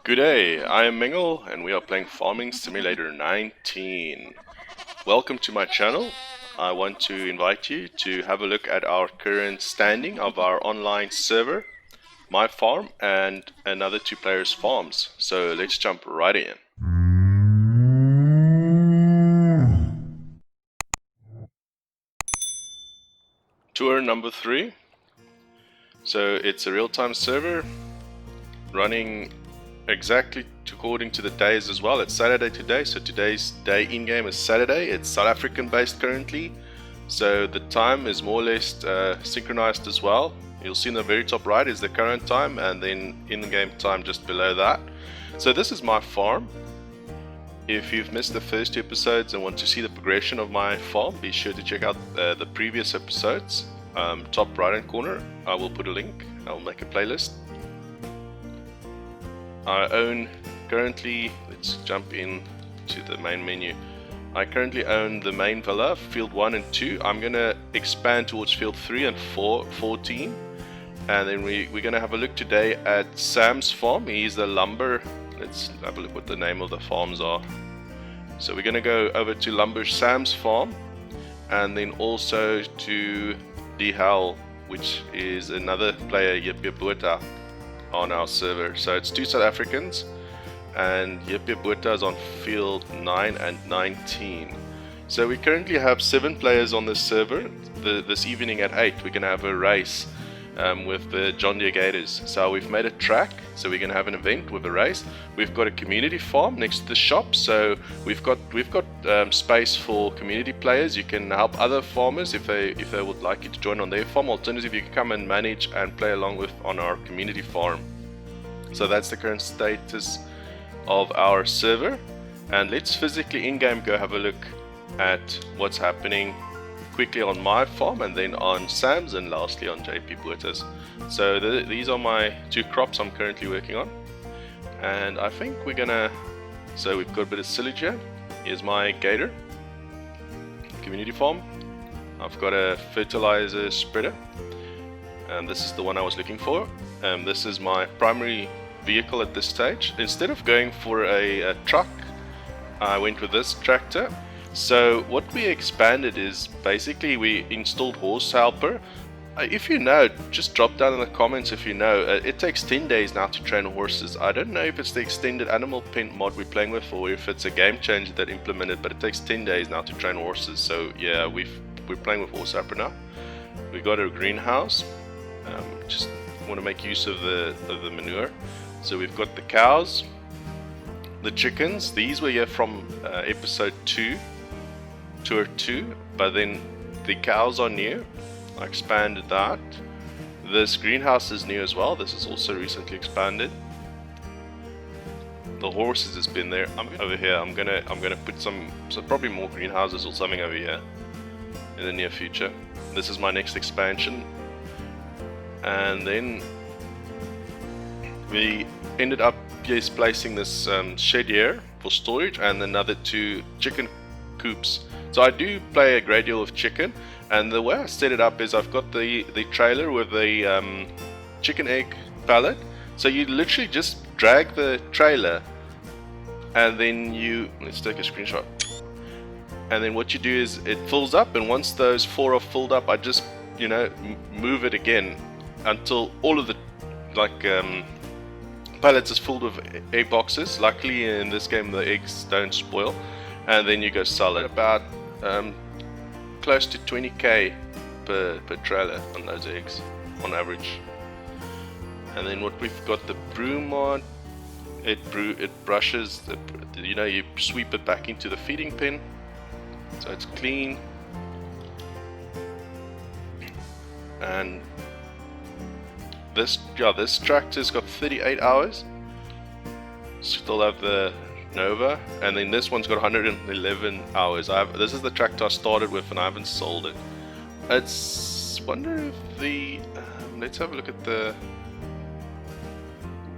Good day, I am Mengel and we are playing Farming Simulator 19. Welcome to my channel. I want to invite you to have a look at our current standing of our online server, my farm and another two players' farms. So let's jump right in. Tour number 3. So it's a real-time server running exactly according to the days as well. It's Saturday today, so today's day in-game is Saturday. It's South African based currently, so the time is more or less synchronized as well. You'll see in the very top right is the current time, and then in-game time just below that. So this is my farm. If you've missed the first 2 episodes and want to see the progression of my farm, be sure to check out the previous episodes. Top right hand corner, I will put a link. I'll make a playlist. I own currently, let's jump in to the main menu. I currently own the main villa, field 1 and 2. I'm going to expand towards field 3 and 14. And then we're going to have a look today at Sam's farm. He's the lumber. Let's have a look what the name of the farms are. So we're going to go over to Lumber Sam's farm. And then also to Dehal, which is another player, JPBotha, on our server. So it's 2 South Africans, and JPBotha is on field 9 and 19. So we currently have 7 players on this server. This evening at 8 we're going to have a race with the John Deere Gators. So we've made a track, so we're going to have an event with a race. We've got a community farm next to the shop, so we've got space for community players. You can help other farmers if they would like you to join on their farm. Alternatively, you can come and manage and play along with on our community farm. So that's the current status of our server, and let's physically in-game go have a look at what's happening quickly on my farm, and then on Sam's, and lastly on JPBotha's. So these are my 2 crops I'm currently working on, and I think we're gonna, so we've got a bit of silage here. Here's my gator community farm. I've got a fertilizer spreader, and this is the one I was looking for. This is my primary vehicle at this stage. Instead of going for a truck, I went with this tractor. So what we expanded is basically we installed horse helper. If you know, just drop down in the comments if you know. It takes 10 days now to train horses. I don't know if it's the extended animal pen mod we're playing with or if it's a game changer that implemented, but it takes 10 days now to train horses. So yeah, we're playing with horse helper now. We got a greenhouse. Just want to make use of the manure. So we've got the cows, the chickens. These were here from episode 2. Tour 2, but then the cows are new. I expanded that. This greenhouse is new as well. This is also recently expanded. The horses has been there. Over here I'm gonna put some probably more greenhouses or something over here in the near future. This is my next expansion, and then we ended up placing this shed here for storage and another 2 chicken coops. So I do play a great deal of chicken, and the way I set it up is I've got the trailer with the chicken egg pallet. So you literally just drag the trailer, and then let's take a screenshot. And then what you do is it fills up, and once those 4 are filled up, I just move it again until all of the pallets is filled with egg boxes. Luckily in this game the eggs don't spoil, and then you go sell it. About close to 20k per trailer on those eggs on average. And then what we've got, the broom mod, it brushes you sweep it back into the feeding pen, so it's clean. And this tractor's got 38 hours. Still have the Nova, and then this one's got 111 hours. This is the tractor I started with, and I haven't sold it. Wonder if the let's have a look at the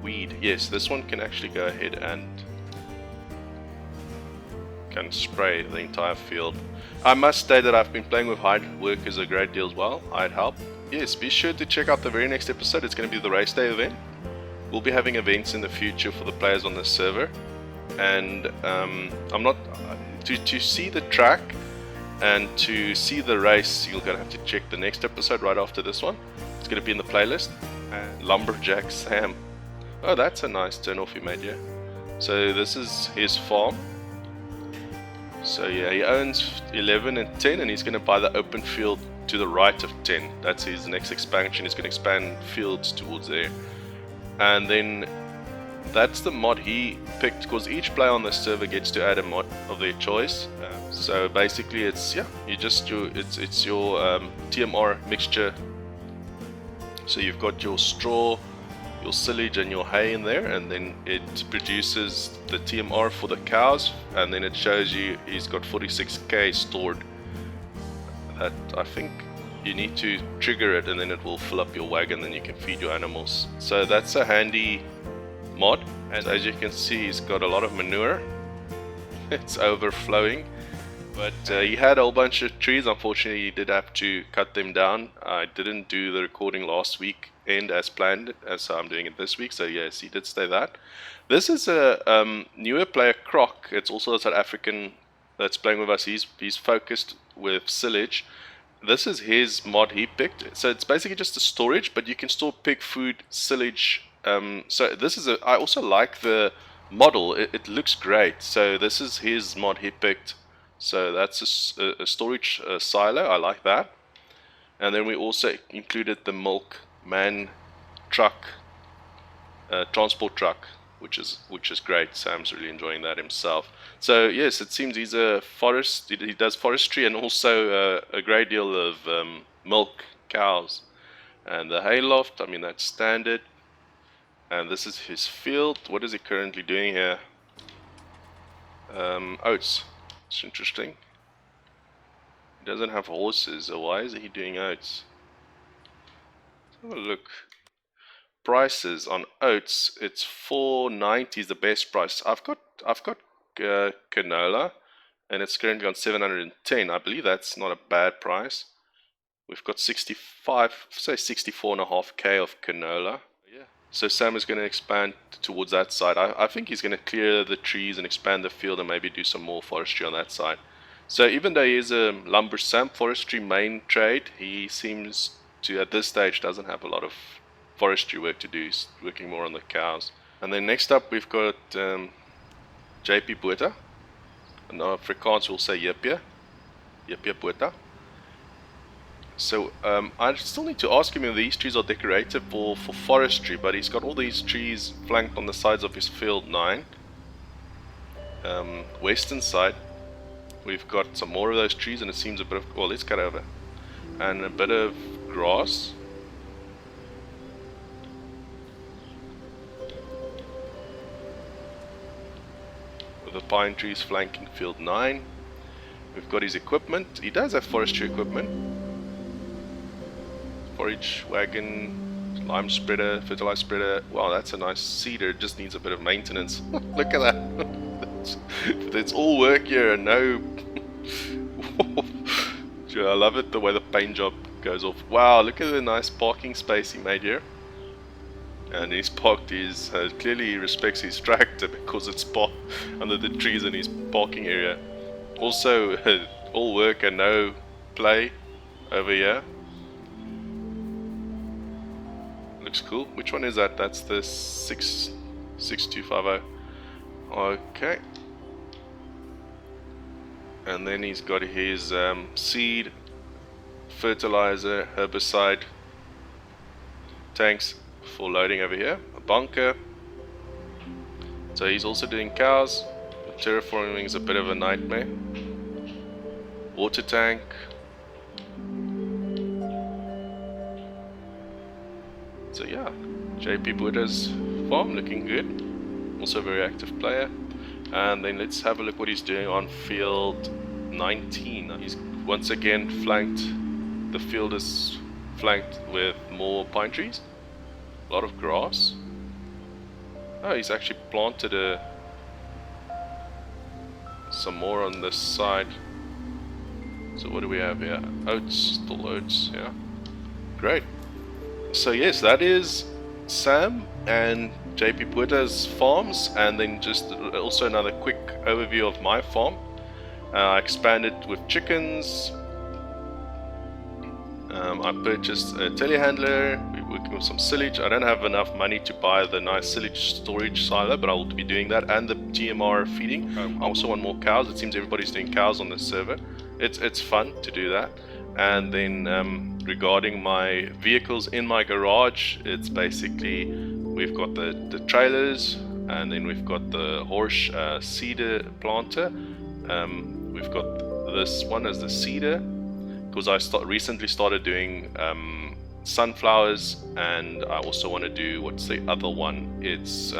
weed. Yes, this one can actually go ahead and can spray the entire field. I must say that I've been playing with hired workers a great deal as well. Hired help. Yes, be sure to check out the very next episode. It's going to be the race day event. we'll be having events in the future for the players on the server, and I'm not to see the track and to see the race. You're gonna have to check the next episode right after this one. It's gonna be in the playlist. And Lumberjack Sam. Oh, that's a nice turn off he made, yeah. So this is his farm. So yeah, he owns 11 and 10, and he's gonna buy the open field to the right of 10. That's his next expansion. He's gonna expand fields towards there. And then that's the mod he picked, because each player on the server gets to add a mod of their choice. So basically, it's it's your TMR mixture. So you've got your straw, your silage, and your hay in there, and then it produces the TMR for the cows, and then it shows you he's got 46k stored. That I think you need to trigger it, and then it will fill up your wagon, and you can feed your animals. So that's a handy mod, and as you can see, he's got a lot of manure. It's overflowing, but he had a whole bunch of trees. Unfortunately, he did have to cut them down. I didn't do the recording last week and as planned, as I'm doing it this week, so yes, he did say that. This is a newer player, Croc. It's also a South African that's playing with us. He's focused with silage. This is his mod he picked. So it's basically just a storage, but you can store pig food, silage. So this is I also like the model. It looks great. So this is his mod he picked. So that's a storage silo. I like that. And then we also included the milkman truck, transport truck, which is great. Sam's really enjoying that himself. So yes, it seems he's a forest. He does forestry and also a great deal of milk cows. And the hayloft, I mean, that's standard. And this is his field. What is he currently doing here? Oats. It's interesting. He doesn't have horses, so why is he doing oats? Let's have a look. Prices on oats. It's $4.90 is the best price. I've got canola, and it's currently on 710. I believe that's not a bad price. We've got 65, say 64.5k of canola. Yeah. So Sam is going to expand towards that side. I think he's going to clear the trees and expand the field and maybe do some more forestry on that side. So even though he is a lumber forestry main trade, he seems to, at this stage, doesn't have a lot of forestry work to do. He's working more on the cows. And then next up we've got JPBotha. In Afrikaans we'll say JPBotha. So I still need to ask him if these trees are decorative for forestry, but he's got all these trees flanked on the sides of his field 9. Western side, we've got some more of those trees, and it seems a bit of, well, let's cut over, and a bit of grass. With the pine trees flanking field 9. We've got his equipment. He does have forestry equipment. Forage wagon, lime spreader, fertilizer spreader. Wow, that's a nice seeder. It just needs a bit of maintenance. Look at that. It's all work here and no... I love it the way the paint job goes off. Wow, look at the nice parking space he made here. And he's parked his... clearly he respects his tractor because it's parked under the trees in his parking area. Also, all work and no play over here. Looks cool. Which one is that? That's the 6250. Okay. And then he's got his seed, fertilizer, herbicide tanks for loading over here. A bunker. So he's also doing cows. But terraforming is a bit of a nightmare. Water tank. So yeah, JPBotha's farm looking good. Also a very active player. And then let's have a look what he's doing on field 19. He's once again flanked, the field is flanked with more pine trees. A lot of grass. Oh, he's actually planted some more on this side. So what do we have here? Oats, still oats, yeah. Great. So yes, that is Sam and JPBotha's farms, and then just also another quick overview of my farm. I expanded with chickens. I purchased a telehandler. We're working with some silage. I don't have enough money to buy the nice silage storage silo, but I will be doing that, and the TMR feeding. I also want more cows. It seems everybody's doing cows on this server. It's fun to do that. And then regarding my vehicles in my garage, it's basically we've got the trailers, and then we've got the horse cedar planter. We've got this one as the cedar, because I recently started doing sunflowers, and I also want to do, what's the other one? It's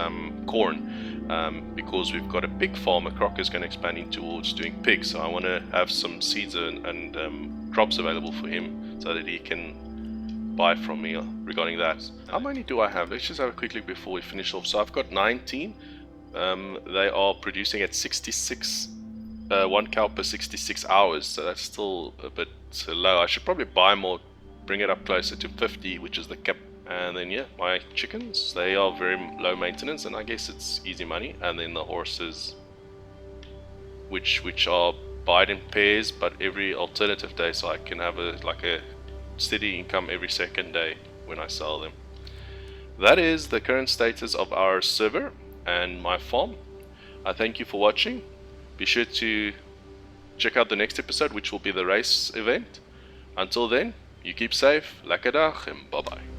corn, because we've got a pig farm. Crocker's going to expand in towards doing pigs, so I want to have some seeds and crops available for him so that he can buy from me regarding that. How many do I have? Let's just have a quick look before we finish off. So I've got 19. They are producing at 66. 1 cow per 66 hours, so that's still a bit low. I should probably buy more, bring it up closer to 50, which is the cap. And then yeah, my chickens, they are very low maintenance, and I guess it's easy money. And then the horses, which are bought in pairs, but every alternative day, so I can have a steady income every second day when I sell them. That is the current status of our server and my farm. I thank you for watching. Be sure to check out the next episode, which will be the race event. Until then, you keep safe, lekker dag, and bye bye.